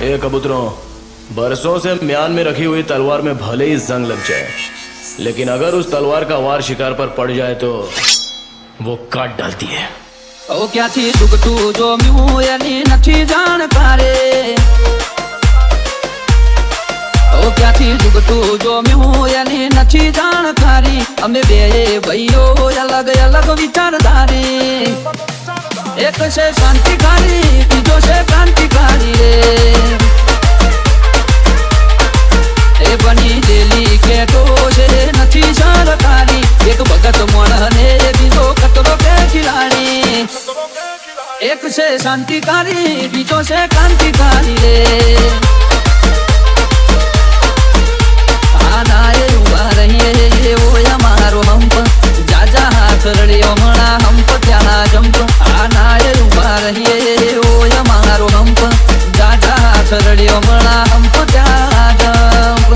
ए कबूतरों, बरसों से म्यान में रखी हुई तलवार में भले ही जंग लग जाए, लेकिन अगर उस तलवार का वार शिकार पर पड़ जाए तो वो काट डालती है। ओ क्या थी दुगटू जो म्यू यानी नथी जानकारे। ओ क्या थी दुगटू जो म्यू यानी नथी जानकारी। अमे बे भाईओ अलग अलग विचारधारी। एक से शांतिकारी बीजो से क्रांतिकारी रे। ए बनी दिल्ली के तो से नथी सरकारी। एक भगत मोहने बीजो कतरो के खिलाड़ी। एक से शांतिकारी बीजो से क्रांतिकारी रे। आना ये उभा रही ये वो हमारो हम्प। जा जा हाथ रड़ियो मणा हम्प क्या जंप। आना ये उभा रही ये वो हमारो हम्प। जा जा हाथ रड़ियो मणा हम्प क्या जंप।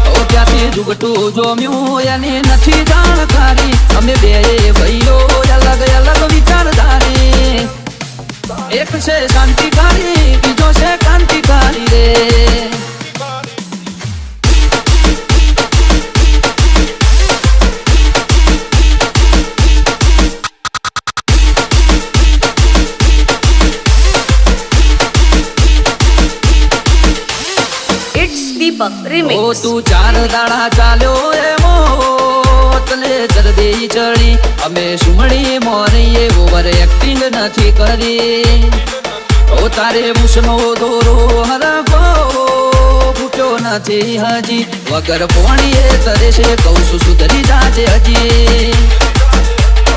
ओ क्या थी जुगटू जो म्यू यानी नथी जानकारी। अमे बे भाईओ अलग अलग विचारधारी। एक से शांतिकारी बीजो से क्रांतिकारी रे। ओ तू चार दाड़ा चालो ए मोतले जल्दी चढ़ी। अमे सुमड़ी मोरी ओवर एक्टिंग नथी करी। ओ तारे मुसनो दोरो हरको फूट्यो नथी हजी। वगर पोणीए तरे से कौसु सुधरी जाजे हजी।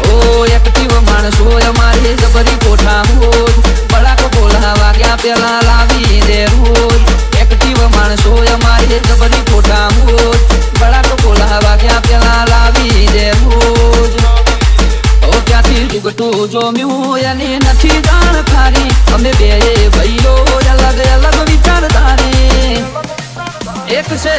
ओ एक्टिव माणसो मारे जबरी कोठा होज। बड़ा को बोला वाग्या पेला लावी दे रोज। एक्टिव माणसो मारे जबरी कोठा होज। बड़ा को बोला वाग्या पेला लावी दे रोज। ओ क्या थी जुगटू जो म्यू यानी नथी जानकारी। अमे बे भाईओ अलग अलग विचारधारी। एक से